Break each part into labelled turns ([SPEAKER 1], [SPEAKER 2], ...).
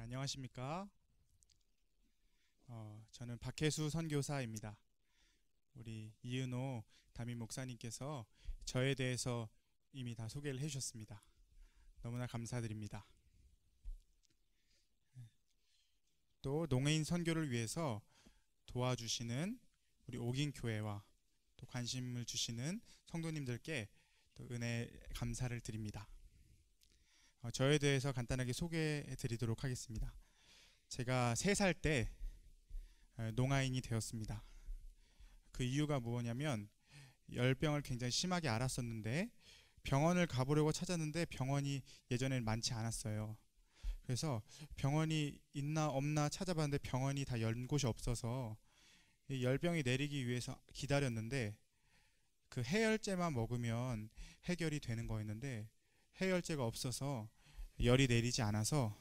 [SPEAKER 1] 안녕하십니까? 저는 박혜수 선교사입니다. 우리 이은호 담임 목사님께서 저에 대해서 이미 다 소개를 해주셨습니다. 너무나 감사드립니다. 또 농해인 선교를 위해서 도와주시는 우리 옥인교회와 또 관심을 주시는 성도님들께 또 은혜 감사를 드립니다. 저에 대해서 간단하게 소개해 드리도록 하겠습니다. 제가 3살 때 농아인이 되었습니다. 그 이유가 뭐냐면 열병을 굉장히 심하게 앓았었는데 병원을 가보려고 찾았는데 병원이 예전에는 많지 않았어요. 그래서 병원이 있나 없나 찾아봤는데 병원이 다 연 곳이 없어서 열병이 내리기 위해서 기다렸는데 그 해열제만 먹으면 해결이 되는 거였는데 해열제가 없어서 열이 내리지 않아서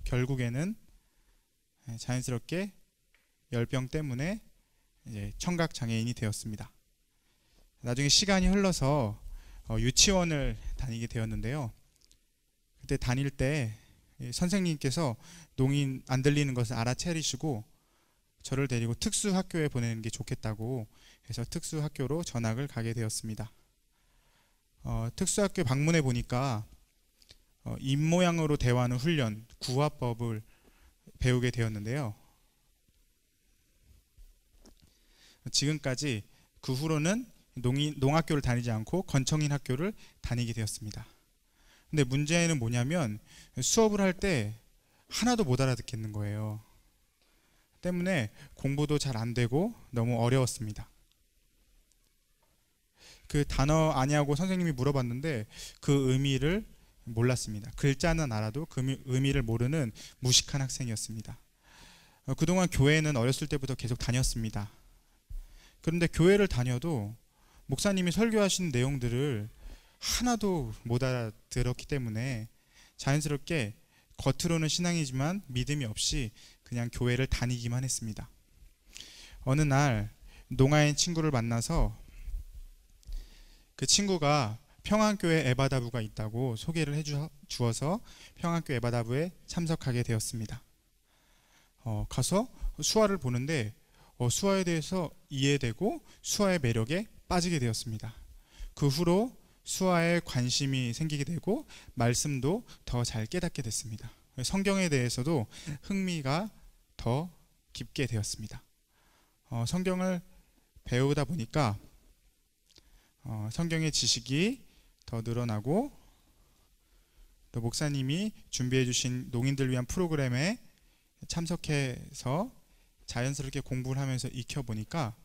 [SPEAKER 1] 결국에는 자연스럽게 열병 때문에 이제 청각장애인이 되었습니다. 나중에 시간이 흘러서 유치원을 다니게 되었는데요. 그때 다닐 때 선생님께서 농인 안 들리는 것을 알아차리시고 저를 데리고 특수학교에 보내는 게 좋겠다고 해서 특수학교로 전학을 가게 되었습니다. 특수학교 방문해 보니까 입모양으로 대화하는 훈련, 구화법을 배우게 되었는데요. 지금까지 그 후로는 농학교를 다니지 않고 건청인 학교를 다니게 되었습니다. 근데 문제는 뭐냐면 수업을 할 때 하나도 못 알아듣겠는 거예요. 때문에 공부도 잘 안 되고 너무 어려웠습니다. 그 단어 아냐고 선생님이 물어봤는데 그 의미를 몰랐습니다. 글자는 알아도 그 의미를 모르는 무식한 학생이었습니다. 그동안 교회는 어렸을 때부터 계속 다녔습니다. 그런데 교회를 다녀도 목사님이 설교하신 내용들을 하나도 못 알아들었기 때문에 자연스럽게 겉으로는 신앙이지만 믿음이 없이 그냥 교회를 다니기만 했습니다. 어느 날 농아인 친구를 만나서 그 친구가 평안교회 에바다부가 있다고 소개를 해주어서 평안교회 에바다부에 참석하게 되었습니다. 가서 수화를 보는데 수화에 대해서 이해되고 수화의 매력에 빠지게 되었습니다. 그 후로 수화에 관심이 생기게 되고 말씀도 더 잘 깨닫게 됐습니다. 성경에 대해서도 흥미가 더 깊게 되었습니다. 성경을 배우다 보니까 성경의 지식이 더 늘어나고 또 목사님이 준비해 주신 농인들 위한 프로그램에 참석해서 자연스럽게 공부를 하면서 익혀보니까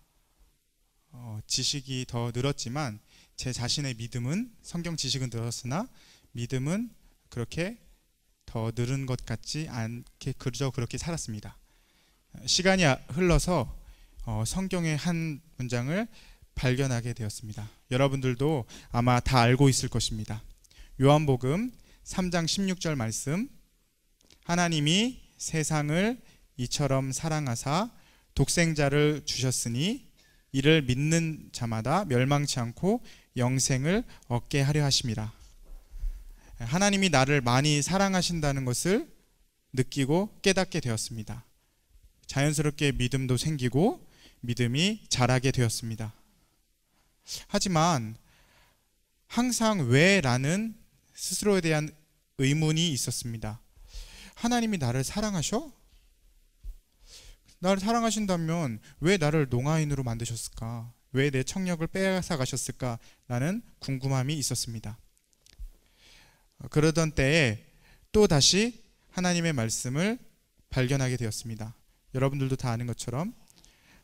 [SPEAKER 1] 지식이 더 늘었지만 제 자신의 믿음은 성경 지식은 늘었으나 믿음은 그렇게 더 늘은 것 같지 않게 그저 그렇게 살았습니다. 시간이 흘러서 성경의 한 문장을 발견하게 되었습니다. 여러분들도 아마 다 알고 있을 것입니다. 요한복음 3장 16절 말씀, 하나님이 세상을 이처럼 사랑하사 독생자를 주셨으니 이를 믿는 자마다 멸망치 않고 영생을 얻게 하려 하심이라. 하나님이 나를 많이 사랑하신다는 것을 느끼고 깨닫게 되었습니다. 자연스럽게 믿음도 생기고 믿음이 자라게 되었습니다. 하지만 항상 왜라는 스스로에 대한 의문이 있었습니다. 하나님이 나를 사랑하셔? 나를 사랑하신다면 왜 나를 농아인으로 만드셨을까? 왜 내 청력을 빼앗아 가셨을까? 라는 궁금함이 있었습니다. 그러던 때에 또 다시 하나님의 말씀을 발견하게 되었습니다. 여러분들도 다 아는 것처럼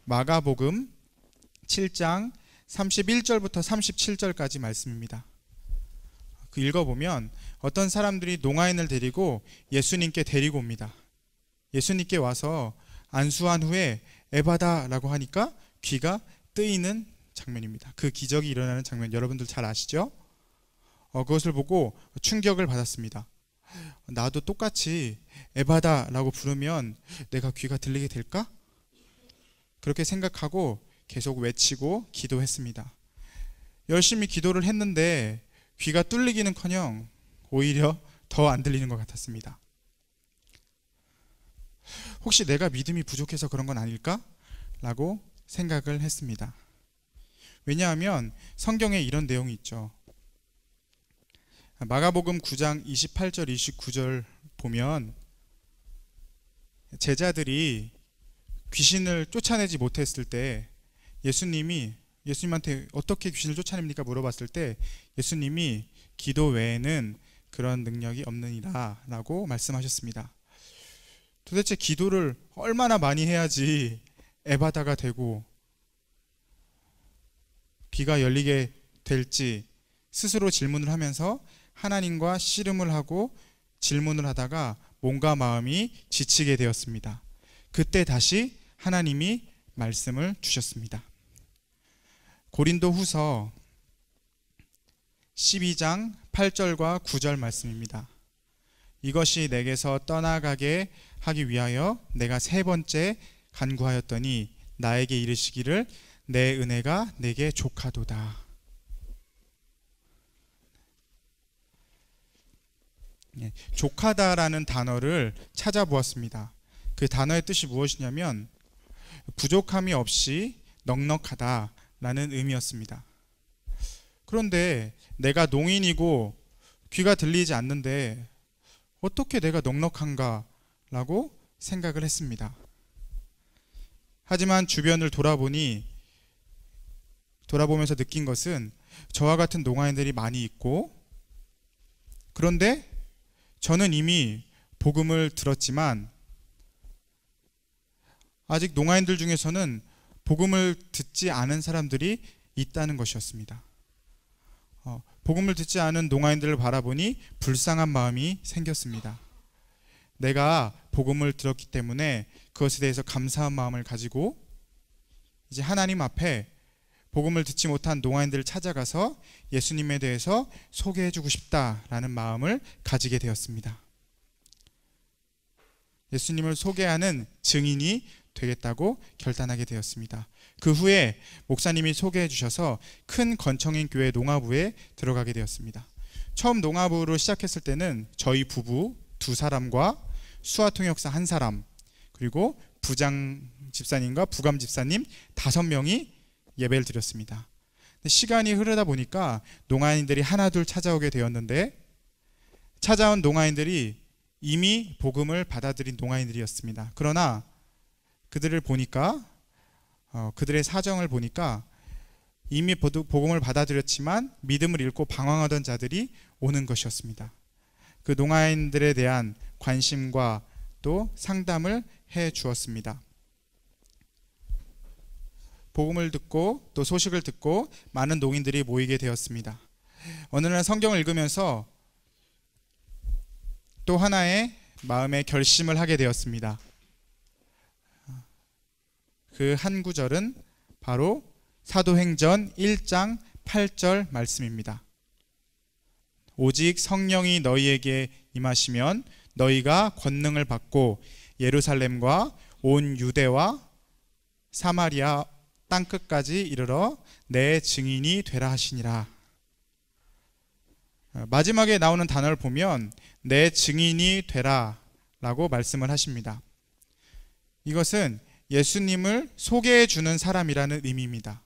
[SPEAKER 1] 마가복음 7장 31절부터 37절까지 말씀입니다. 그 읽어보면 어떤 사람들이 농아인을 데리고 예수님께 데리고 옵니다. 예수님께 와서 안수한 후에 에바다라고 하니까 귀가 뜨이는 장면입니다. 그 기적이 일어나는 장면 여러분들 잘 아시죠? 그것을 보고 충격을 받았습니다. 나도 똑같이 에바다라고 부르면 내가 귀가 들리게 될까? 그렇게 생각하고 계속 외치고 기도했습니다. 열심히 기도를 했는데 귀가 뚫리기는커녕 오히려 더 안 들리는 것 같았습니다. 혹시 내가 믿음이 부족해서 그런 건 아닐까? 라고 생각을 했습니다. 왜냐하면 성경에 이런 내용이 있죠. 마가복음 9장 28절 29절 보면 제자들이 귀신을 쫓아내지 못했을 때 예수님한테 어떻게 귀신을 쫓아냅니까? 물어봤을 때 예수님이 기도 외에는 그런 능력이 없느니라 라고 말씀하셨습니다. 도대체 기도를 얼마나 많이 해야지 에바다가 되고 귀가 열리게 될지 스스로 질문을 하면서 하나님과 씨름을 하고 질문을 하다가 몸과 마음이 지치게 되었습니다. 그때 다시 하나님이 말씀을 주셨습니다. 고린도 후서 12장 8절과 9절 말씀입니다. 이것이 내게서 떠나가게 하기 위하여 내가 세 번째 간구하였더니 나에게 이르시기를 내 은혜가 내게 족하도다. 족하다라는 단어를 찾아보았습니다. 그 단어의 뜻이 무엇이냐면 부족함이 없이 넉넉하다라는 의미였습니다. 그런데 내가 농인이고 귀가 들리지 않는데 어떻게 내가 넉넉한가 라고 생각을 했습니다. 하지만 주변을 돌아보면서 느낀 것은 저와 같은 농아인들이 많이 있고, 그런데 저는 이미 복음을 들었지만 아직 농아인들 중에서는 복음을 듣지 않은 사람들이 있다는 것이었습니다. 복음을 듣지 않은 농아인들을 바라보니 불쌍한 마음이 생겼습니다. 내가 복음을 들었기 때문에 그것에 대해서 감사한 마음을 가지고 이제 하나님 앞에 복음을 듣지 못한 농아인들을 찾아가서 예수님에 대해서 소개해주고 싶다라는 마음을 가지게 되었습니다. 예수님을 소개하는 증인이 되겠다고 결단하게 되었습니다. 그 후에 목사님이 소개해 주셔서 큰 건청인 교회 농아부에 들어가게 되었습니다. 처음 농아부로 시작했을 때는 저희 부부 2사람과 수화통역사 1사람, 그리고 부장 집사님과 부감 집사님 5명이 예배를 드렸습니다. 시간이 흐르다 보니까 농아인들이 하나둘 찾아오게 되었는데, 찾아온 농아인들이 이미 복음을 받아들인 농아인들이었습니다. 그러나 그들을 보니까 그들의 사정을 보니까 이미 복음을 받아들였지만 믿음을 잃고 방황하던 자들이 오는 것이었습니다. 그 농아인들에 대한 관심과 또 상담을 해 주었습니다. 복음을 듣고 또 소식을 듣고 많은 농인들이 모이게 되었습니다. 어느 날 성경을 읽으면서 또 하나의 마음의 결심을 하게 되었습니다. 그 한 구절은 바로 사도행전 1장 8절 말씀입니다. 오직 성령이 너희에게 임하시면 너희가 권능을 받고 예루살렘과 온 유대와 사마리아 땅끝까지 이르러 내 증인이 되라 하시니라. 마지막에 나오는 단어를 보면 내 증인이 되라 라고 말씀을 하십니다. 이것은 예수님을 소개해 주는 사람이라는 의미입니다.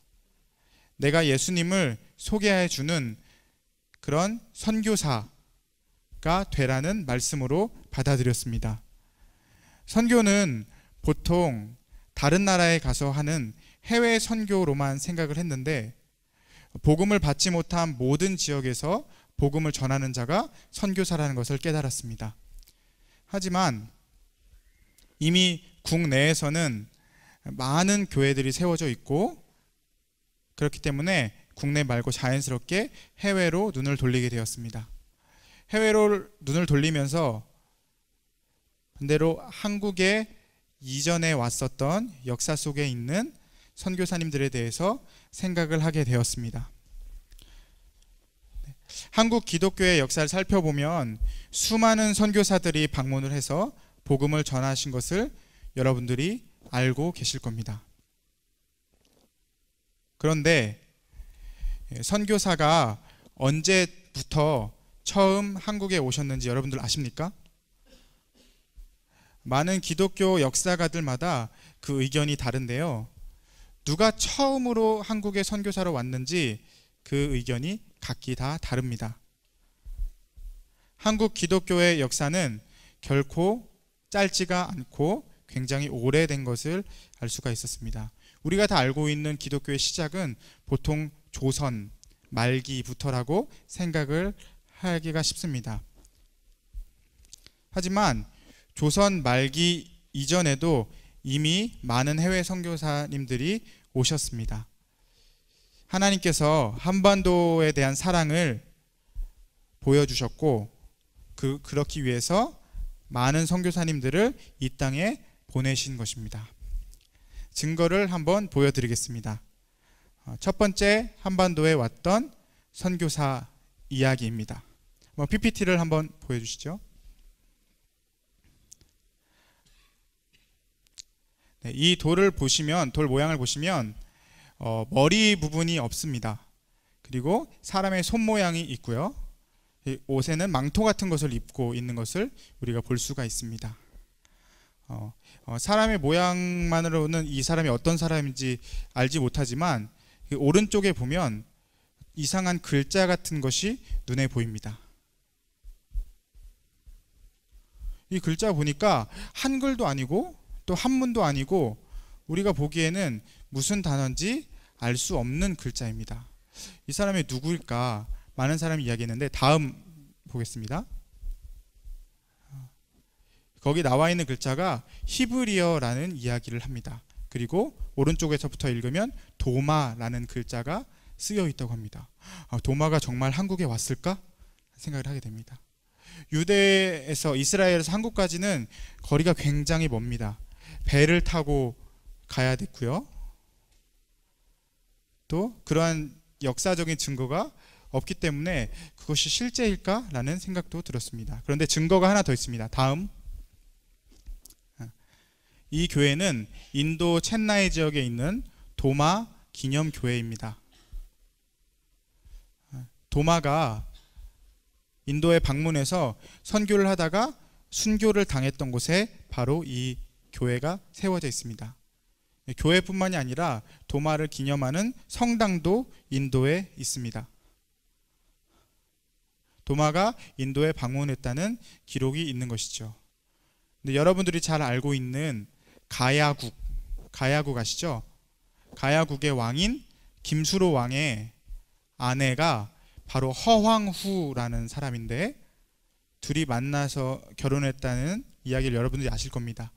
[SPEAKER 1] 내가 예수님을 소개해 주는 그런 선교사가 되라는 말씀으로 받아들였습니다. 선교는 보통 다른 나라에 가서 하는 해외 선교로만 생각을 했는데, 복음을 받지 못한 모든 지역에서 복음을 전하는 자가 선교사라는 것을 깨달았습니다. 하지만 이미 국내에서는 많은 교회들이 세워져 있고, 그렇기 때문에 국내 말고 자연스럽게 해외로 눈을 돌리게 되었습니다. 해외로 눈을 돌리면서 반대로 한국에 이전에 왔었던 역사 속에 있는 선교사님들에 대해서 생각을 하게 되었습니다. 한국 기독교의 역사를 살펴보면 수많은 선교사들이 방문을 해서 복음을 전하신 것을 여러분들이 알고 계실 겁니다. 그런데 선교사가 언제부터 처음 한국에 오셨는지 여러분들 아십니까? 많은 기독교 역사가들마다 그 의견이 다른데요. 누가 처음으로 한국에 선교사로 왔는지 그 의견이 각기 다 다릅니다. 한국 기독교의 역사는 결코 짧지가 않고 굉장히 오래된 것을 알 수가 있었습니다. 우리가 다 알고 있는 기독교의 시작은 보통 조선 말기부터라고 생각을 하기가 쉽습니다. 하지만 조선 말기 이전에도 이미 많은 해외 선교사님들이 오셨습니다. 하나님께서 한반도에 대한 사랑을 보여주셨고 그렇기 위해서 많은 선교사님들을 이 땅에 보내신 것입니다. 증거를 한번 보여드리겠습니다. 첫 번째 한반도에 왔던 선교사 이야기입니다. PPT를 한번 보여주시죠. 네, 이 돌을 보시면, 돌 모양을 보시면 머리 부분이 없습니다. 그리고 사람의 손 모양이 있고요. 옷에는 망토 같은 것을 입고 있는 것을 우리가 볼 수가 있습니다. 사람의 모양만으로는 이 사람이 어떤 사람인지 알지 못하지만 오른쪽에 보면 이상한 글자 같은 것이 눈에 보입니다. 이 글자 보니까 한글도 아니고 또 한문도 아니고 우리가 보기에는 무슨 단어인지 알 수 없는 글자입니다. 이 사람이 누구일까? 많은 사람이 이야기했는데 다음 보겠습니다. 거기 나와 있는 글자가 히브리어라는 이야기를 합니다. 그리고 오른쪽에서부터 읽으면 도마라는 글자가 쓰여 있다고 합니다. 도마가 정말 한국에 왔을까? 생각을 하게 됩니다. 유대에서 이스라엘에서 한국까지는 거리가 굉장히 멉니다. 배를 타고 가야 됐고요. 또 그러한 역사적인 증거가 없기 때문에 그것이 실제일까라는 생각도 들었습니다. 그런데 증거가 하나 더 있습니다. 다음. 이 교회는 인도 첸나이 지역에 있는 도마 기념교회입니다. 도마가 인도에 방문해서 선교를 하다가 순교를 당했던 곳에 바로 이 교회가 세워져 있습니다. 교회뿐만이 아니라 도마를 기념하는 성당도 인도에 있습니다. 도마가 인도에 방문했다는 기록이 있는 것이죠. 근데 여러분들이 잘 알고 있는 가야국 아시죠? 가야국의 왕인 김수로 왕의 아내가 바로 허황후라는 사람인데 둘이 만나서 결혼했다는 이야기를 여러분들이 아실 겁니다.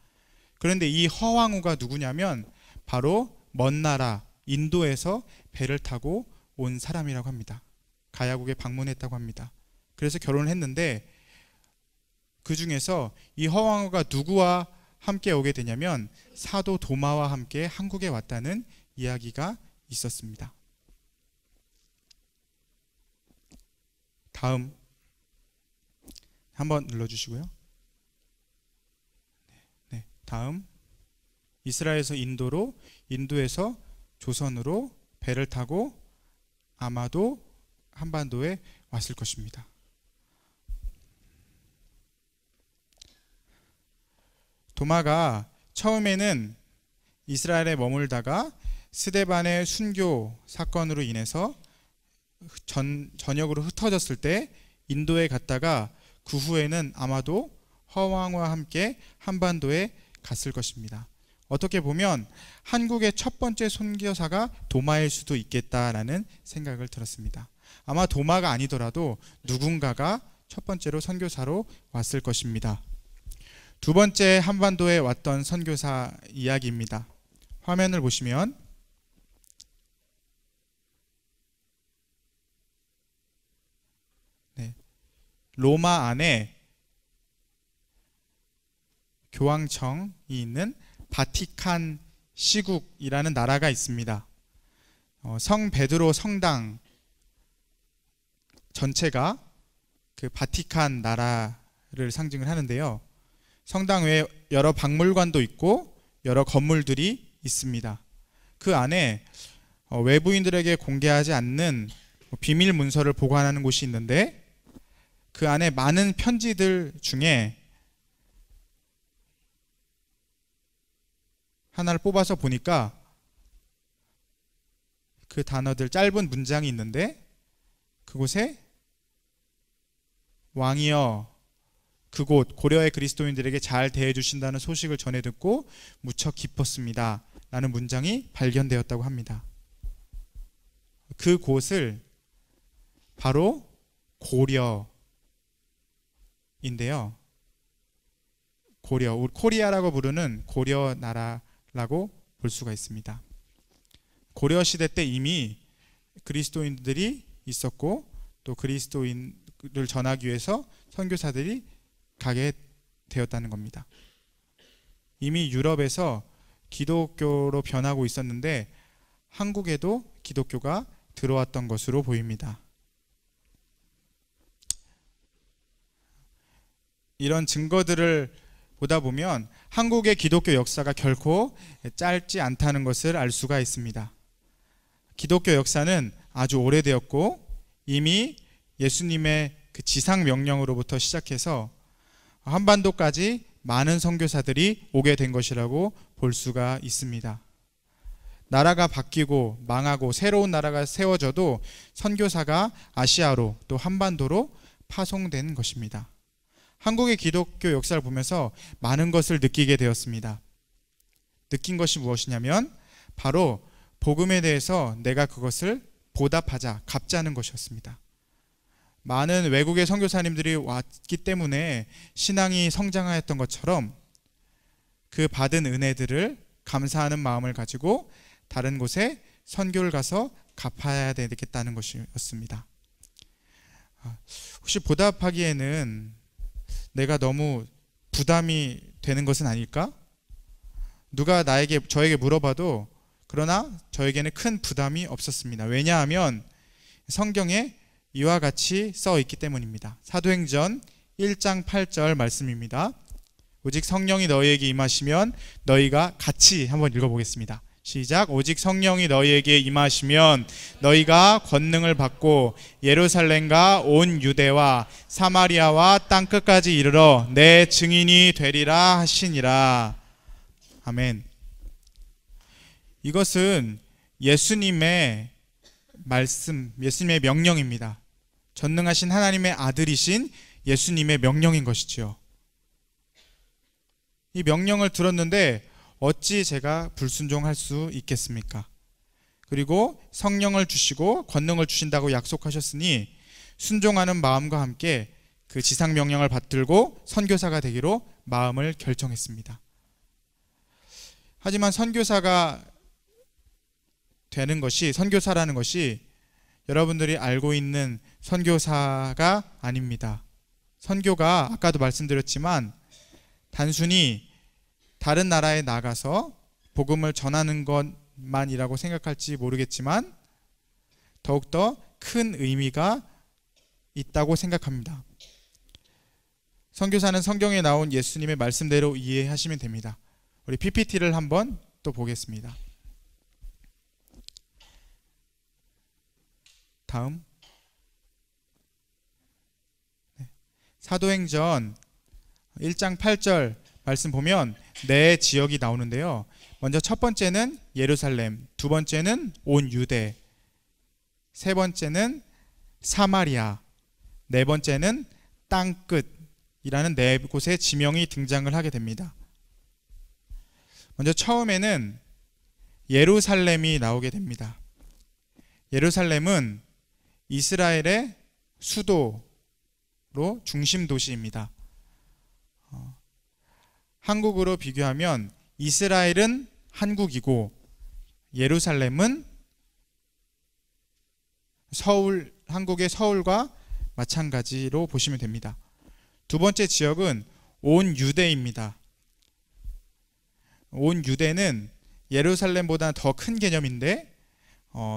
[SPEAKER 1] 그런데 이 허황후가 누구냐면 바로 먼 나라 인도에서 배를 타고 온 사람이라고 합니다. 가야국에 방문했다고 합니다. 그래서 결혼을 했는데 그 중에서 이 허황후가 누구와 함께 오게 되냐면 사도 도마와 함께 한국에 왔다는 이야기가 있었습니다. 다음 한번 눌러주시고요. 네, 다음. 이스라엘에서 인도로, 인도에서 조선으로 배를 타고 아마도 한반도에 왔을 것입니다. 도마가 처음에는 이스라엘에 머물다가 스데반의 순교 사건으로 인해서 전역으로 흩어졌을 때 인도에 갔다가 그 후에는 아마도 허황과 함께 한반도에 갔을 것입니다. 어떻게 보면 한국의 첫 번째 선교사가 도마일 수도 있겠다라는 생각을 들었습니다. 아마 도마가 아니더라도 누군가가 첫 번째로 선교사로 왔을 것입니다. 두 번째 한반도에 왔던 선교사 이야기입니다. 화면을 보시면 로마 안에 교황청이 있는 바티칸 시국이라는 나라가 있습니다. 성 베드로 성당 전체가 그 바티칸 나라를 상징을 하는데요. 성당 외에 여러 박물관도 있고 여러 건물들이 있습니다. 그 안에 외부인들에게 공개하지 않는 비밀 문서를 보관하는 곳이 있는데 그 안에 많은 편지들 중에 하나를 뽑아서 보니까 그 단어들 짧은 문장이 있는데 그곳에 왕이여 그곳 고려의 그리스도인들에게 잘 대해주신다는 소식을 전해 듣고 무척 기뻤습니다 라는 문장이 발견되었다고 합니다. 그 곳을 바로 고려인데요. 고려, 우리 코리아라고 부르는 고려 나라라고 볼 수가 있습니다. 고려 시대 때 이미 그리스도인들이 있었고 또 그리스도인을 전하기 위해서 선교사들이 가게 되었다는 겁니다. 이미 유럽에서 기독교로 변하고 있었는데 한국에도 기독교가 들어왔던 것으로 보입니다. 이런 증거들을 보다 보면 한국의 기독교 역사가 결코 짧지 않다는 것을 알 수가 있습니다. 기독교 역사는 아주 오래되었고 이미 예수님의 그 지상 명령으로부터 시작해서 한반도까지 많은 선교사들이 오게 된 것이라고 볼 수가 있습니다. 나라가 바뀌고 망하고 새로운 나라가 세워져도 선교사가 아시아로 또 한반도로 파송된 것입니다. 한국의 기독교 역사를 보면서 많은 것을 느끼게 되었습니다. 느낀 것이 무엇이냐면 바로 복음에 대해서 내가 그것을 보답하자, 갚자는 것이었습니다. 많은 외국의 선교사님들이 왔기 때문에 신앙이 성장하였던 것처럼 그 받은 은혜들을 감사하는 마음을 가지고 다른 곳에 선교를 가서 갚아야 되겠다는 것이었습니다. 혹시 보답하기에는 내가 너무 부담이 되는 것은 아닐까? 누가 저에게 물어봐도 그러나 저에게는 큰 부담이 없었습니다. 왜냐하면 성경에 이와 같이 써 있기 때문입니다. 사도행전 1장 8절 말씀입니다. 오직 성령이 너희에게 임하시면 너희가 같이 한번 읽어보겠습니다. 시작. 오직 성령이 너희에게 임하시면 너희가 권능을 받고 예루살렘과 온 유대와 사마리아와 땅끝까지 이르러 내 증인이 되리라 하시니라. 아멘. 이것은 예수님의 말씀, 예수님의 명령입니다. 전능하신 하나님의 아들이신 예수님의 명령인 것이지요. 이 명령을 들었는데 어찌 제가 불순종할 수 있겠습니까? 그리고 성령을 주시고 권능을 주신다고 약속하셨으니 순종하는 마음과 함께 그 지상 명령을 받들고 선교사가 되기로 마음을 결정했습니다. 하지만 선교사가 되는 것이, 선교사라는 것이 여러분들이 알고 있는 선교사가 아닙니다. 선교가 아까도 말씀드렸지만 단순히 다른 나라에 나가서 복음을 전하는 것만이라고 생각할지 모르겠지만 더욱더 큰 의미가 있다고 생각합니다. 선교사는 성경에 나온 예수님의 말씀대로 이해하시면 됩니다. 우리 PPT를 한번 또 보겠습니다. 다음. 사도행전 1장 8절 말씀 보면 네 지역이 나오는데요. 먼저 첫 번째는 예루살렘, 두 번째는 온 유대, 세 번째는 사마리아, 네 번째는 땅끝이라는 네 곳의 지명이 등장을 하게 됩니다. 먼저 처음에는 예루살렘이 나오게 됩니다. 예루살렘은 이스라엘의 수도로 중심 도시입니다. 한국으로 비교하면 이스라엘은 한국이고 예루살렘은 한국의 서울과 마찬가지로 보시면 됩니다. 두 번째 지역은 온 유대입니다. 온 유대는 예루살렘보다 더 큰 개념인데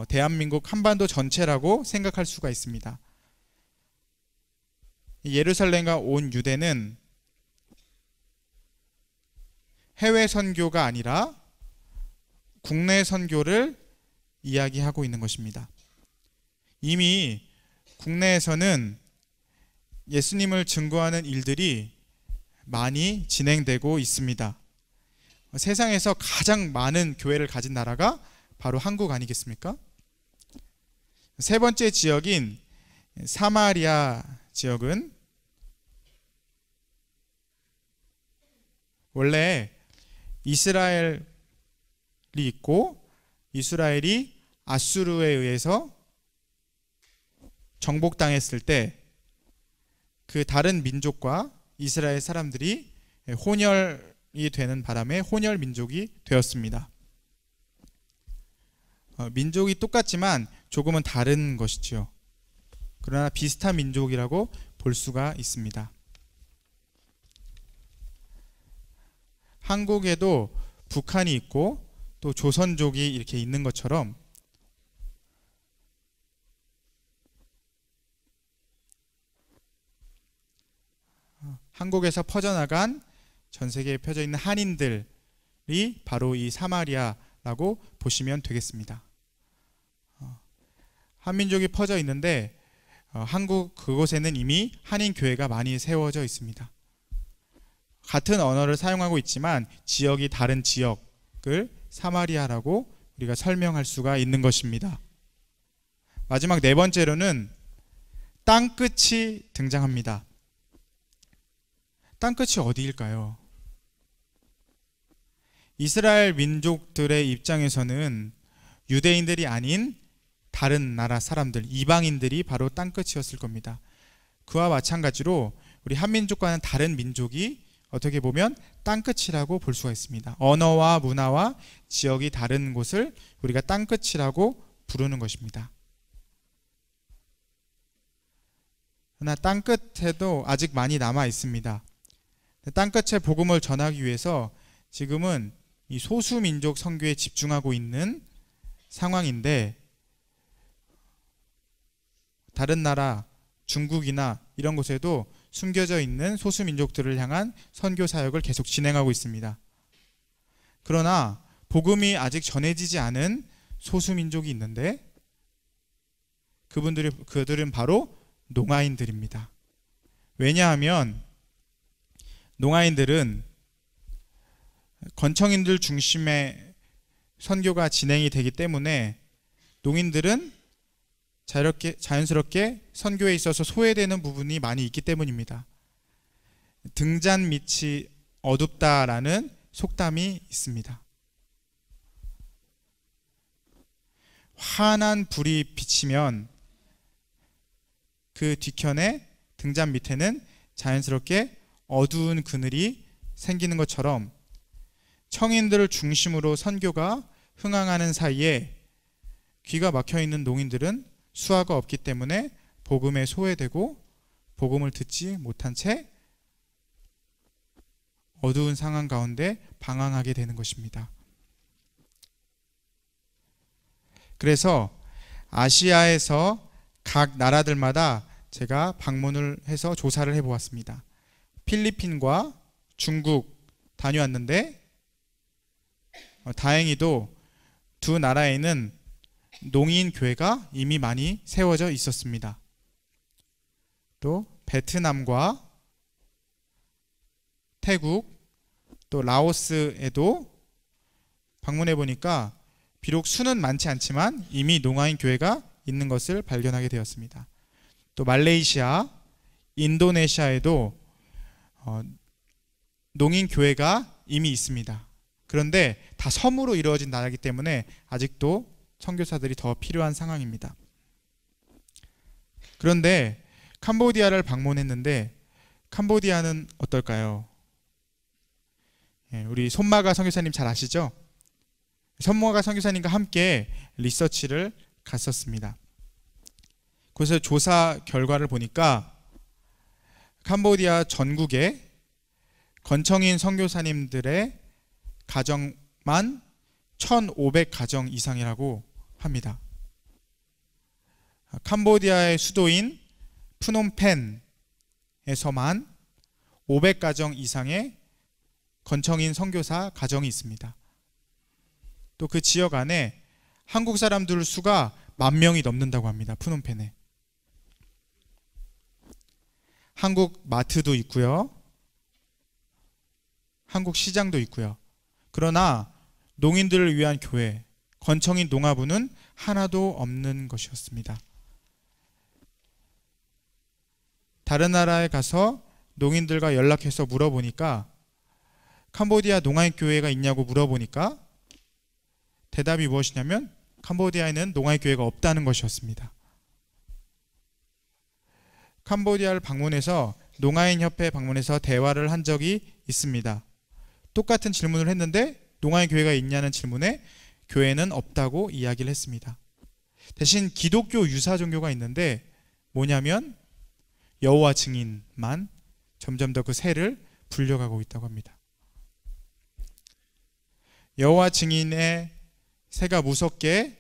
[SPEAKER 1] 대한민국 한반도 전체라고 생각할 수가 있습니다. 예루살렘과 온 유대는 해외 선교가 아니라 국내 선교를 이야기하고 있는 것입니다. 이미 국내에서는 예수님을 증거하는 일들이 많이 진행되고 있습니다. 세상에서 가장 많은 교회를 가진 나라가 바로 한국 아니겠습니까? 세 번째 지역인 사마리아 지역은 원래 이스라엘이 있고 이스라엘이 아수르에 의해서 정복당했을 때 그 다른 민족과 이스라엘 사람들이 혼혈이 되는 바람에 혼혈 민족이 되었습니다. 민족이 똑같지만 조금은 다른 것이지요. 그러나 비슷한 민족이라고 볼 수가 있습니다. 한국에도 북한이 있고 또 조선족이 이렇게 있는 것처럼 한국에서 퍼져나간 전 세계에 펴져 있는 한인들이 바로 이 사마리아라고 보시면 되겠습니다. 한민족이 퍼져 있는데 한국 그곳에는 이미 한인 교회가 많이 세워져 있습니다. 같은 언어를 사용하고 있지만 지역이 다른 지역을 사마리아라고 우리가 설명할 수가 있는 것입니다. 마지막 네 번째로는 땅끝이 등장합니다. 땅끝이 어디일까요? 이스라엘 민족들의 입장에서는 유대인들이 아닌 다른 나라 사람들, 이방인들이 바로 땅끝이었을 겁니다. 그와 마찬가지로 우리 한민족과는 다른 민족이 어떻게 보면 땅끝이라고 볼 수가 있습니다. 언어와 문화와 지역이 다른 곳을 우리가 땅끝이라고 부르는 것입니다. 그러나 땅끝에도 아직 많이 남아 있습니다. 땅끝에 복음을 전하기 위해서 지금은 이 소수민족 선교에 집중하고 있는 상황인데 다른 나라, 중국이나 이런 곳에도 숨겨져 있는 소수민족들을 향한 선교 사역을 계속 진행하고 있습니다. 그러나 복음이 아직 전해지지 않은 소수민족이 있는데 그들은 바로 농아인들입니다. 왜냐하면 농아인들은 건청인들 중심의 선교가 진행이 되기 때문에 농인들은 자연스럽게 선교에 있어서 소외되는 부분이 많이 있기 때문입니다. 등잔 밑이 어둡다라는 속담이 있습니다. 환한 불이 비치면 그 뒤편에 등잔 밑에는 자연스럽게 어두운 그늘이 생기는 것처럼 청인들을 중심으로 선교가 흥황하는 사이에 귀가 막혀있는 농인들은 수화가 없기 때문에 복음에 소외되고 복음을 듣지 못한 채 어두운 상황 가운데 방황하게 되는 것입니다. 그래서 아시아에서 각 나라들마다 제가 방문을 해서 조사를 해보았습니다. 필리핀과 중국 다녀왔는데 다행히도 두 나라에는 농인 교회가 이미 많이 세워져 있었습니다. 또 베트남과 태국 또 라오스에도 방문해 보니까 비록 수는 많지 않지만 이미 농아인 교회가 있는 것을 발견하게 되었습니다. 또 말레이시아, 인도네시아에도 농인 교회가 이미 있습니다. 그런데 다 섬으로 이루어진 나라이기 때문에 아직도 선교사들이 더 필요한 상황입니다. 그런데 캄보디아를 방문했는데 캄보디아는 어떨까요? 우리 손마가 선교사님 잘 아시죠? 손마가 선교사님과 함께 리서치를 갔었습니다. 그래서 조사 결과를 보니까 캄보디아 전국에 건청인 선교사님들의 가정만 1,500가정 이상이라고 합니다. 캄보디아의 수도인 프놈펜에서만 500가정 이상의 건청인 선교사 가정이 있습니다. 또 그 지역 안에 한국 사람들 수가 10,000명이 넘는다고 합니다. 프놈펜에. 한국 마트도 있고요. 한국 시장도 있고요. 그러나 농인들을 위한 교회, 건청인 농아부는 하나도 없는 것이었습니다. 다른 나라에 가서 농인들과 연락해서 물어보니까, 캄보디아 농아인 교회가 있냐고 물어보니까 대답이 무엇이냐면 캄보디아에는 농아인 교회가 없다는 것이었습니다. 캄보디아를 방문해서 농아인 협회에 방문해서 대화를 한 적이 있습니다. 똑같은 질문을 했는데 농아인 교회가 있냐는 질문에 교회는 없다고 이야기를 했습니다. 대신 기독교 유사 종교가 있는데 뭐냐면 여호와 증인만 점점 더 그 세를 불려가고 있다고 합니다. 여호와 증인의 세가 무섭게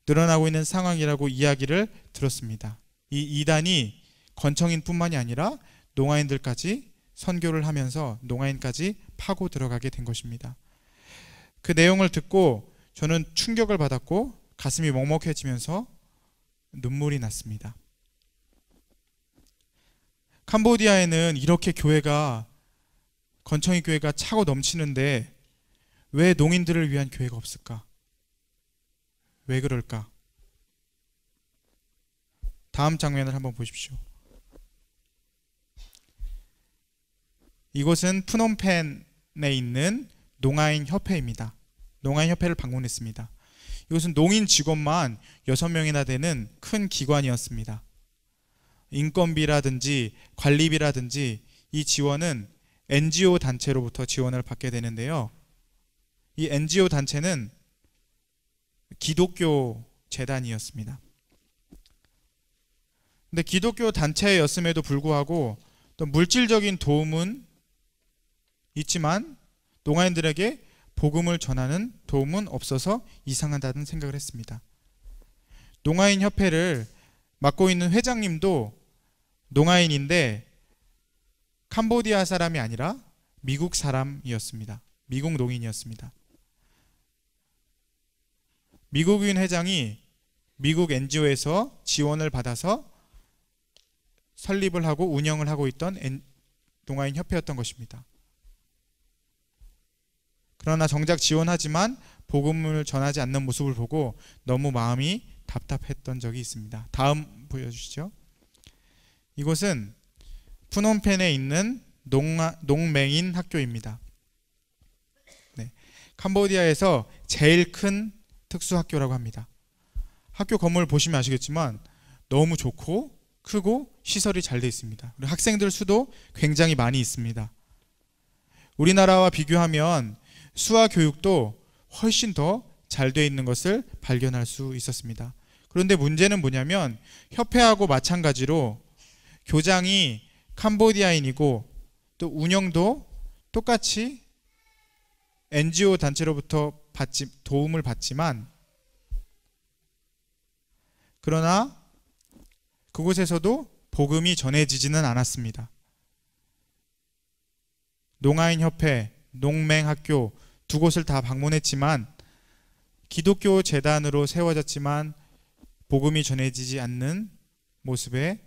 [SPEAKER 1] 늘어나고 있는 상황이라고 이야기를 들었습니다. 이 이단이 건청인뿐만이 아니라 농아인들까지 선교를 하면서 농아인까지 파고 들어가게 된 것입니다. 그 내용을 듣고 저는 충격을 받았고 가슴이 먹먹해지면서 눈물이 났습니다. 캄보디아에는 이렇게 교회가, 건청이 교회가 차고 넘치는데 왜 농인들을 위한 교회가 없을까? 왜 그럴까? 다음 장면을 한번 보십시오. 이곳은 프놈펜에 있는 농아인 협회입니다. 농아인 협회를 방문했습니다. 이것은 농인 직원만 6명이나 되는 큰 기관이었습니다. 인건비라든지 관리비라든지 이 지원은 NGO 단체로부터 지원을 받게 되는데요. 이 NGO 단체는 기독교 재단이었습니다. 근데 기독교 단체였음에도 불구하고 또 물질적인 도움은 있지만 농아인들에게 복음을 전하는 도움은 없어서 이상하다는 생각을 했습니다. 농아인 협회를 맡고 있는 회장님도 농아인인데 캄보디아 사람이 아니라 미국 사람이었습니다. 미국 농인이었습니다. 미국인 회장이 미국 NGO에서 지원을 받아서 설립을 하고 운영을 하고 있던 농아인 협회였던 것입니다. 그러나 정작 지원하지만 복음을 전하지 않는 모습을 보고 너무 마음이 답답했던 적이 있습니다. 다음 보여주시죠. 이곳은 푸놈펜에 있는 농맹인 학교입니다. 네, 캄보디아에서 제일 큰 특수학교라고 합니다. 학교 건물 보시면 아시겠지만 너무 좋고 크고 시설이 잘 되어 있습니다. 그리고 학생들 수도 굉장히 많이 있습니다. 우리나라와 비교하면 수화 교육도 훨씬 더 잘 되어 있는 것을 발견할 수 있었습니다. 그런데 문제는 뭐냐면 협회하고 마찬가지로 교장이 캄보디아인이고 또 운영도 똑같이 NGO 단체로부터 도움을 받지만, 그러나 그곳에서도 복음이 전해지지는 않았습니다. 농아인 협회, 농맹학교 두 곳을 다 방문했지만 기독교 재단으로 세워졌지만 복음이 전해지지 않는 모습에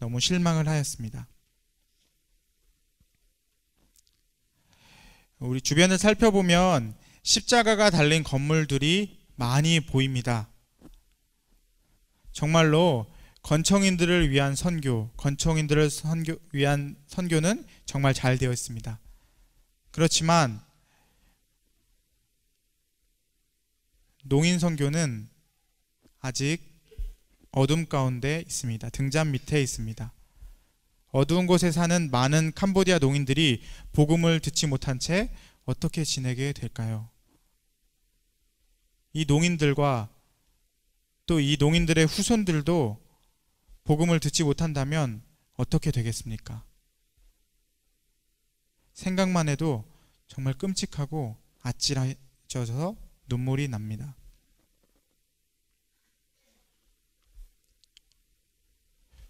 [SPEAKER 1] 너무 실망을 하였습니다. 우리 주변을 살펴보면 십자가가 달린 건물들이 많이 보입니다. 정말로 건청인들을 위한 선교, 건청인들을 위한 선교는 정말 잘 되어 있습니다. 그렇지만 농인 선교는 아직 어둠 가운데 있습니다. 등잔 밑에 있습니다. 어두운 곳에 사는 많은 캄보디아 농인들이 복음을 듣지 못한 채 어떻게 지내게 될까요? 이 농인들과 또 이 농인들의 후손들도 복음을 듣지 못한다면 어떻게 되겠습니까? 생각만 해도 정말 끔찍하고 아찔해져서 눈물이 납니다.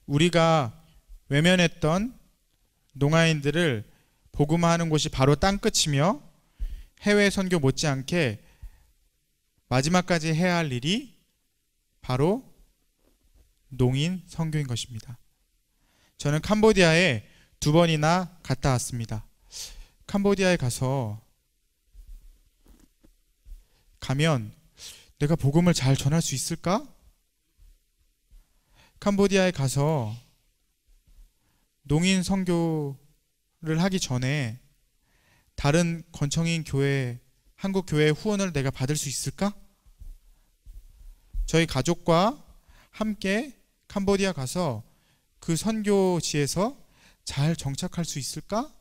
[SPEAKER 1] 우리가 외면했던 농아인들을 복음화하는 곳이 바로 땅끝이며 해외 선교 못지않게 마지막까지 해야 할 일이 바로 농인 선교인 것입니다. 저는 캄보디아에 2번이나 갔다 왔습니다. 캄보디아에 가서 가면 내가 복음을 잘 전할 수 있을까? 캄보디아에 가서 농인 선교를 하기 전에 다른 권청인 교회, 한국 교회의 후원을 내가 받을 수 있을까? 저희 가족과 함께 캄보디아 가서 그 선교지에서 잘 정착할 수 있을까?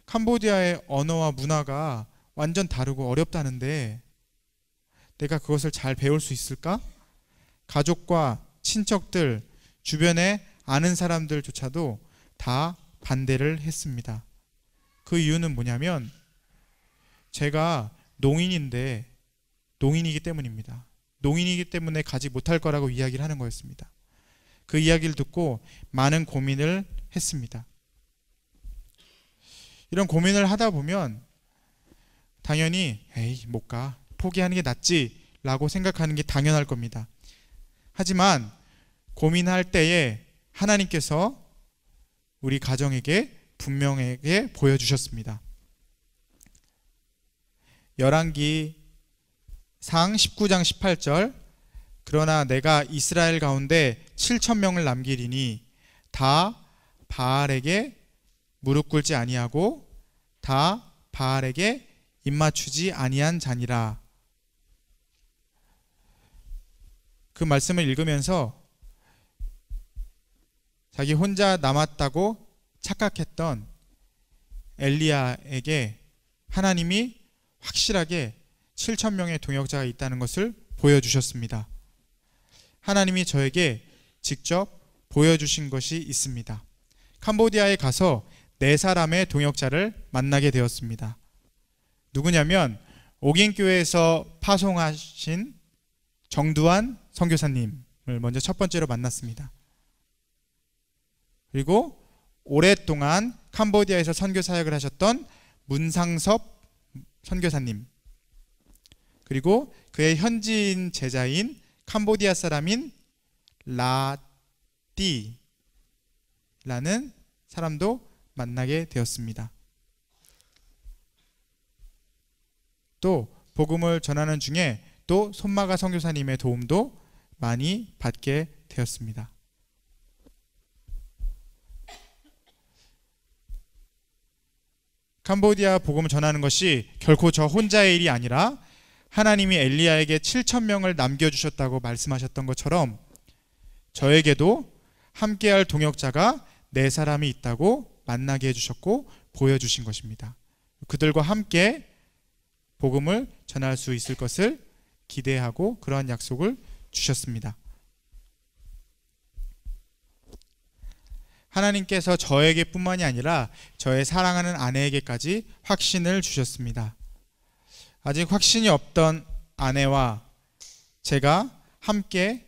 [SPEAKER 1] 캄보디아의 언어와 문화가 완전 다르고 어렵다는데 내가 그것을 잘 배울 수 있을까? 가족과 친척들, 주변에 아는 사람들조차도 다 반대를 했습니다. 그 이유는 뭐냐면 제가 농인이기 때문입니다. 농인이기 때문에 가지 못할 거라고 이야기를 하는 거였습니다. 그 이야기를 듣고 많은 고민을 했습니다. 이런 고민을 하다 보면 당연히 에이 못 가, 포기하는 게 낫지 라고 생각하는 게 당연할 겁니다. 하지만 고민할 때에 하나님께서 우리 가정에게 분명하게 보여주셨습니다. 열왕기상 19장 18절 그러나 내가 이스라엘 가운데 7,000명을 남기리니 다 바알에게 무릎 꿇지 아니하고 다 바알에게 입맞추지 아니한 자니라. 그 말씀을 읽으면서 자기 혼자 남았다고 착각했던 엘리야에게 하나님이 확실하게 7,000명의 동역자가 있다는 것을 보여주셨습니다. 하나님이 저에게 직접 보여주신 것이 있습니다. 캄보디아에 가서 4사람의 동역자를 만나게 되었습니다. 누구냐면 옥인교회에서 파송하신 정두환 선교사님을 먼저 첫 번째로 만났습니다. 그리고 오랫동안 캄보디아에서 선교 사역을 하셨던 문상섭 선교사님, 그리고 그의 현지인 제자인 캄보디아 사람인 라띠라는 사람도 만나게 되었습니다. 또 복음을 전하는 중에 또 손마가 선교사님의 도움도 많이 받게 되었습니다. 캄보디아 복음을 전하는 것이 결코 저 혼자의 일이 아니라 하나님이 엘리야에게 7,000명을 남겨주셨다고 말씀하셨던 것처럼 저에게도 함께할 동역자가 4사람이 있다고 만나게 해주셨고 보여주신 것입니다. 그들과 함께 복음을 전할 수 있을 것을 기대하고 그러한 약속을 주셨습니다. 하나님께서 저에게 뿐만이 아니라 저의 사랑하는 아내에게까지 확신을 주셨습니다. 아직 확신이 없던 아내와 제가 함께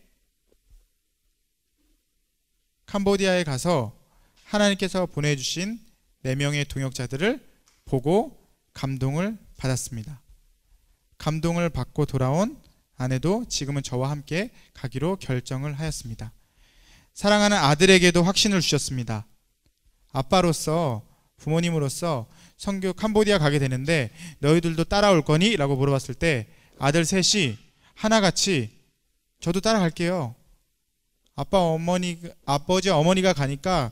[SPEAKER 1] 캄보디아에 가서 하나님께서 보내주신 4명의 동역자들을 보고 감동을 받았습니다. 감동을 받고 돌아온 아내도 지금은 저와 함께 가기로 결정을 하였습니다. 사랑하는 아들에게도 확신을 주셨습니다. 아빠로서, 부모님으로서 선교 캄보디아 가게 되는데 너희들도 따라올 거니? 라고 물어봤을 때 아들 셋이 하나같이 저도 따라갈게요. 아버지 어머니가 가니까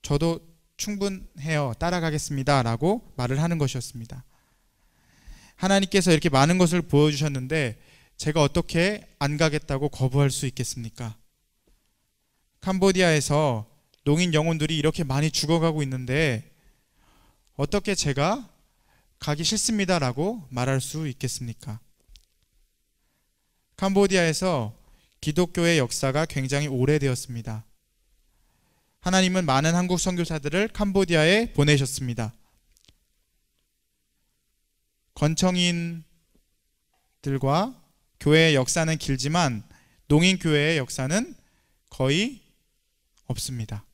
[SPEAKER 1] 저도 충분해요. 따라가겠습니다. 라고 말을 하는 것이었습니다. 하나님께서 이렇게 많은 것을 보여주셨는데 제가 어떻게 안 가겠다고 거부할 수 있겠습니까? 캄보디아에서 농인 영혼들이 이렇게 많이 죽어가고 있는데 어떻게 제가 가기 싫습니다라고 말할 수 있겠습니까? 캄보디아에서 기독교의 역사가 굉장히 오래되었습니다. 하나님은 많은 한국 선교사들을 캄보디아에 보내셨습니다. 건청인들과 교회의 역사는 길지만 농인교회의 역사는 거의 없습니다.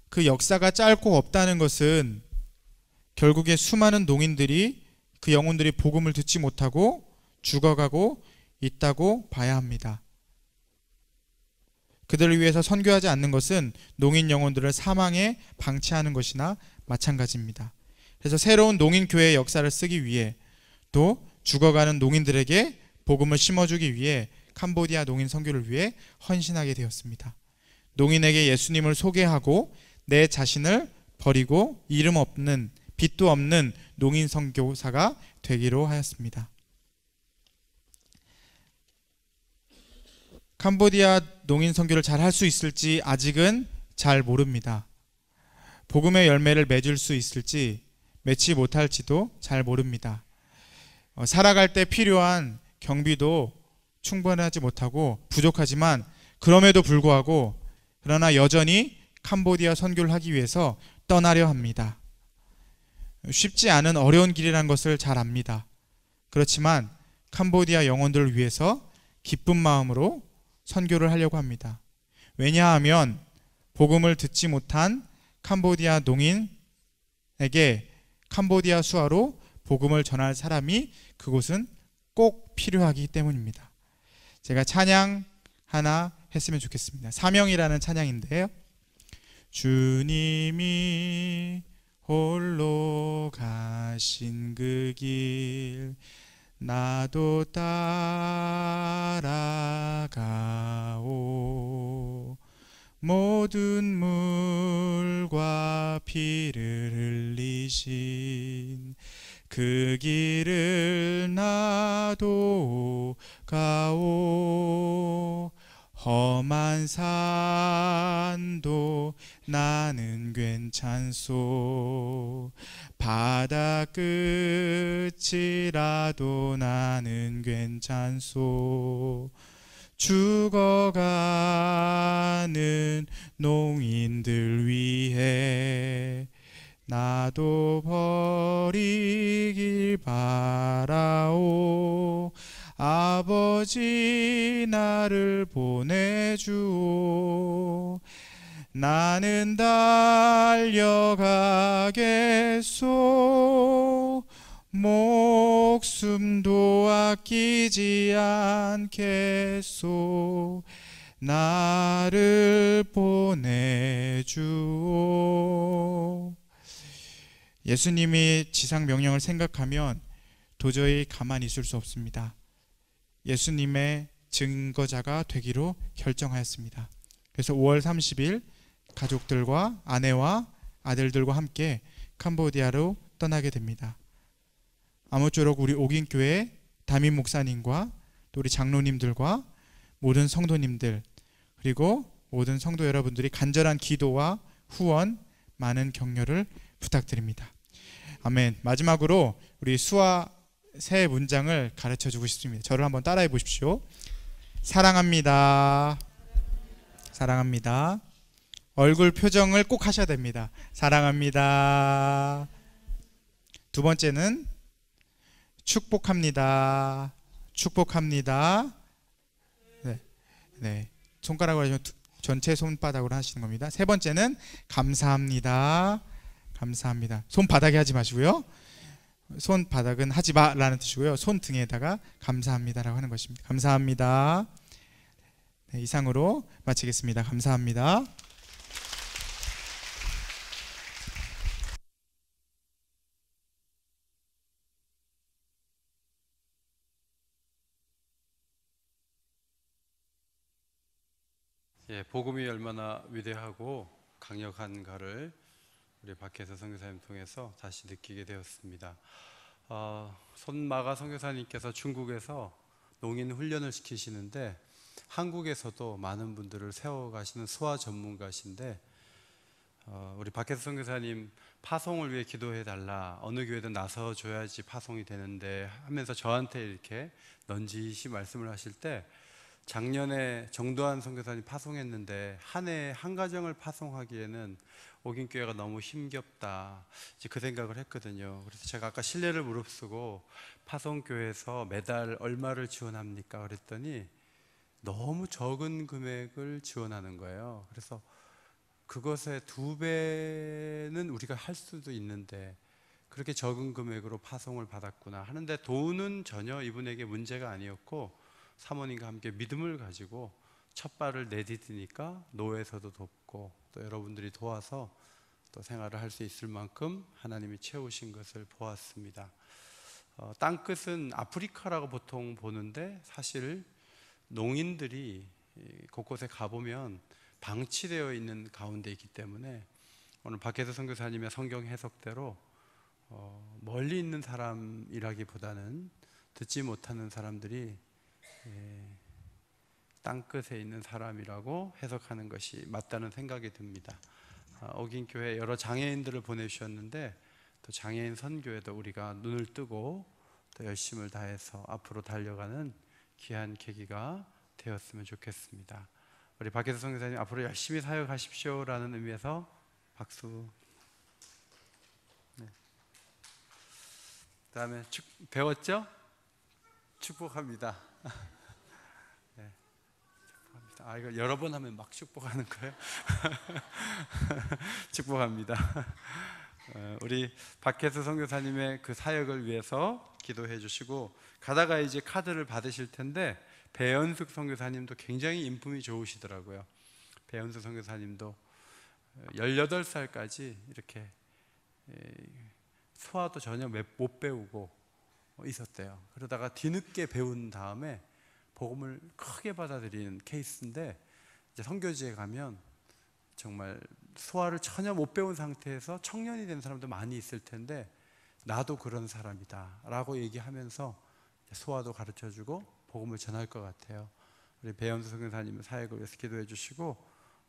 [SPEAKER 1] 그 역사가 짧고 없다는 것은 결국에 수많은 농인들이 그 영혼들이 복음을 듣지 못하고 죽어가고 있다고 봐야 합니다. 그들을 위해서 선교하지 않는 것은 농인 영혼들을 사망에 방치하는 것이나 마찬가지입니다. 그래서 새로운 농인 교회의 역사를 쓰기 위해 또 죽어가는 농인들에게 복음을 심어주기 위해 캄보디아 농인 선교를 위해 헌신하게 되었습니다. 농인에게 예수님을 소개하고 내 자신을 버리고 이름 없는 빛도 없는 농인 선교사가 되기로 하였습니다. 캄보디아 농인 선교를 잘 할 수 있을지 아직은 잘 모릅니다. 복음의 열매를 맺을 수 있을지 맺지 못할지도 잘 모릅니다. 살아갈 때 필요한 경비도 충분하지 못하고 부족하지만 그럼에도 불구하고 그러나 여전히 캄보디아 선교를 하기 위해서 떠나려 합니다. 쉽지 않은 어려운 길이라는 것을 잘 압니다. 그렇지만 캄보디아 영혼들을 위해서 기쁜 마음으로 선교를 하려고 합니다. 왜냐하면 복음을 듣지 못한 캄보디아 농인에게 캄보디아 수화로 복음을 전할 사람이 그곳은 꼭 필요하기 때문입니다. 제가 찬양 하나 했으면 좋겠습니다. 사명이라는 찬양인데요. 주님이 홀로 가신 그 길 나도 따라가오. 모든 물과 피를 흘리신 그 길을 나도 가오. 험한 산도 나는 괜찮소. 바다 끝이라도 나는 괜찮소. 죽어가는 농인들 위해 나도 버리길 바라오. 아버지 나를 보내주오. 나는 달려가겠소. 목숨도 아끼지 않겠소. 나를 보내주오. 예수님이 지상 명령을 생각하면 도저히 가만히 있을 수 없습니다. 예수님의 증거자가 되기로 결정하였습니다. 그래서 5월 30일 가족들과 아내와 아들들과 함께 캄보디아로 떠나게 됩니다. 아무쪼록 우리 옥인교회 담임 목사님과 또 우리 장로님들과 모든 성도님들 그리고 모든 성도 여러분들이 간절한 기도와 후원 많은 격려를 부탁드립니다. 아멘. 마지막으로 우리 수아 새 문장을 가르쳐 주고 싶습니다. 저를 한번 따라해 보십시오. 사랑합니다. 사랑합니다. 얼굴 표정을 꼭 하셔야 됩니다. 사랑합니다. 두 번째는 축복합니다. 축복합니다. 네, 네. 손가락으로 하시면 전체 손바닥으로 하시는 겁니다. 세 번째는 감사합니다. 감사합니다. 손바닥에 하지 마시고요. 손바닥은 하지 마라는 뜻이고요. 손등에다가 감사합니다라고 하는 것입니다. 감사합니다. 네, 이상으로 마치겠습니다. 감사합니다.
[SPEAKER 2] 예, 복음이 얼마나 위대하고 강력한가를 우리 박혜서 선교사님 통해서 다시 느끼게 되었습니다. 손마가 선교사님께서 중국에서 농인 훈련을 시키시는데 한국에서도 많은 분들을 세워가시는 수화 전문가신데 우리 박혜서 선교사님 파송을 위해 기도해달라, 어느 교회든 나서줘야지 파송이 되는데 하면서 저한테 이렇게 넌지시 말씀을 하실 때 작년에 정도한 선교사님 파송했는데 한 해에 한 가정을 파송하기에는 옥인교회가 너무 힘겹다, 이제 그 생각을 했거든요. 그래서 제가 아까 신뢰를 무릅쓰고 파송교회에서 매달 얼마를 지원합니까? 그랬더니 너무 적은 금액을 지원하는 거예요. 그래서 그것의 2배는 우리가 할 수도 있는데 그렇게 적은 금액으로 파송을 받았구나 하는데, 돈은 전혀 이분에게 문제가 아니었고 사모님과 함께 믿음을 가지고 첫 발을 내디디니까 노에서도 돕고 또 여러분들이 도와서 또 생활을 할 수 있을 만큼 하나님이 채우신 것을 보았습니다. 땅끝은 아프리카라고 보통 보는데 사실 농인들이 곳곳에 가보면 방치되어 있는 가운데 있기 때문에 오늘 박혜수 선교사님의 성경 해석대로 멀리 있는 사람이라기보다는 듣지 못하는 사람들이 땅끝에 있는 사람이라고 해석하는 것이 맞다는 생각이 듭니다. 옥인교회 여러 장애인들을 보내주셨는데 또 장애인 선교에도 우리가 눈을 뜨고 또 열심을 다해서 앞으로 달려가는 귀한 계기가 되었으면 좋겠습니다. 우리 박혜수 선교사님 앞으로 열심히 사역하십시오라는 의미에서 박수. 네. 그다음에 배웠죠? 축복합니다. 네. 축복합니다. 이거 여러 번 하면 막 축복하는 거예요? 축복합니다. 우리 박혜수 선교사님의 그 사역을 위해서 기도해 주시고 가다가 이제 카드를 받으실 텐데 배연숙 선교사님도 굉장히 인품이 좋으시더라고요. 배연숙 선교사님도 18살까지 이렇게 소화도 전혀 못 배우고 있었대요. 그러다가 뒤늦게 배운 다음에 복음을 크게 받아들이는 케이스인데 이제 선교지에 가면 정말 소화를 전혀 못 배운 상태에서 청년이 된 사람도 많이 있을 텐데 나도 그런 사람이다 라고 얘기하면서 소화도 가르쳐주고 복음을 전할 것 같아요. 우리 배연수 선교사님 사역을 위해서 기도해 주시고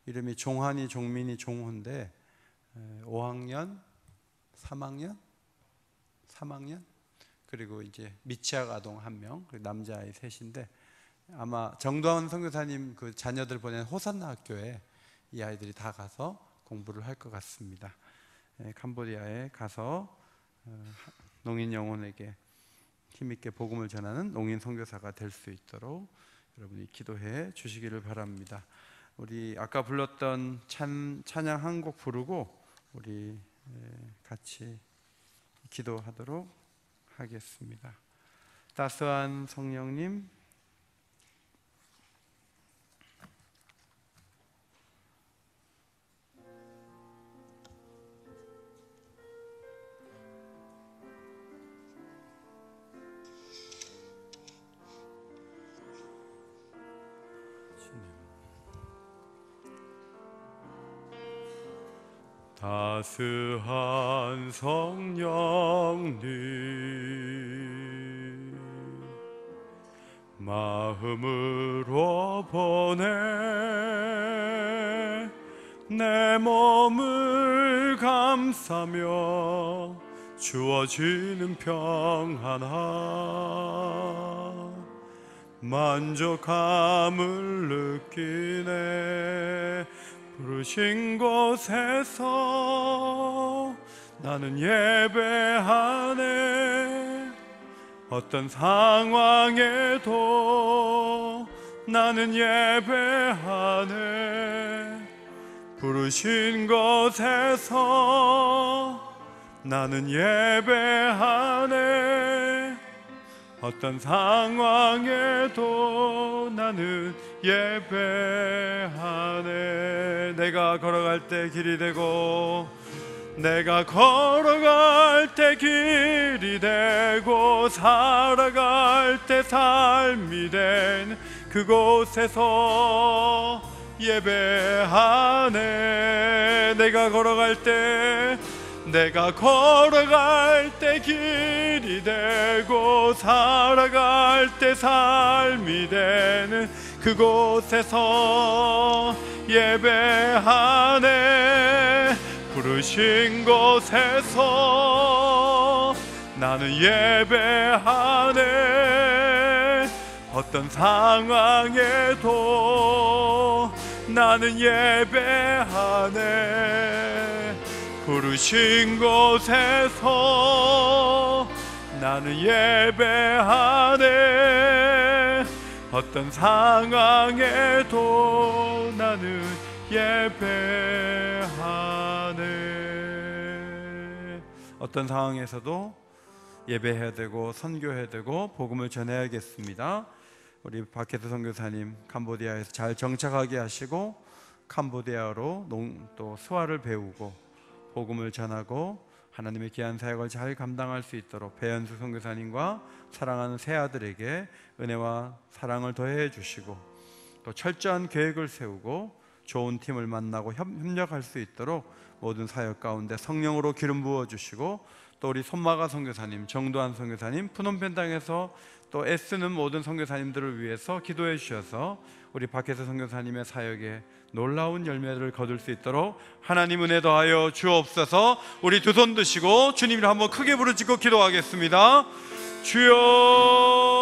[SPEAKER 2] 이름이 종환이 종민이 종호인데 5학년 3학년 그리고 이제 미취학 아동 1명 그리고 남자아이 3인데 아마 정다운 선교사님 그 자녀들 보낸 호산나 학교에 이 아이들이 다 가서 공부를 할 것 같습니다. 캄보디아에 가서 농인 영혼에게 힘있게 복음을 전하는 농인 선교사가 될 수 있도록 여러분이 기도해 주시기를 바랍니다. 우리 아까 불렀던 찬양 한 곡 부르고 우리 같이 기도하도록 하겠습니다. 따스한 성령님,
[SPEAKER 3] 따스한 성령님 마음으로 보내 내 몸을 감싸며 주어지는 평안함 만족함을 느끼네 부르신 곳에서 나는 예배하네 어떤 상황에도 나는 예배하네 부르신 곳에서 나는 예배하네 어떤 상황에도 나는 예배하네 내가 걸어갈 때 길이 되고 내가 걸어갈 때 길이 되고 살아갈 때 삶이 된 그곳에서 예배하네 내가 걸어갈 때 길이 되고 살아갈 때 삶이 되는 그곳에서 예배하네 부르신 곳에서 나는 예배하네 어떤 상황에도 나는 예배하네 부르신 곳에서 나는 예배하네 어떤 상황에도 나는 예배하네 어떤 상황에서도 예배해야 되고 선교해야 되고 복음을 전해야겠습니다.
[SPEAKER 2] 우리 박혜수 선교사님 캄보디아에서 잘 정착하게 하시고 캄보디아로 또 수화를 배우고 복음을 전하고 하나님의 귀한 사역을 잘 감당할 수 있도록 배현수 선교사님과 사랑하는 새 아들에게 은혜와 사랑을 더해 주시고 또 철저한 계획을 세우고 좋은 팀을 만나고 협력할 수 있도록 모든 사역 가운데 성령으로 기름 부어 주시고 또 우리 손마가 선교사님, 정도한 선교사님, 푸놈펜 땅에서 또 애쓰는 모든 선교사님들을 위해서 기도해 주셔서 우리 박혜수 선교사님의 사역에 놀라운 열매를 거둘 수 있도록 하나님 은혜 더하여 주옵소서. 우리 두 손 드시고 주님을 한번 크게 부르짖고 기도하겠습니다. 주여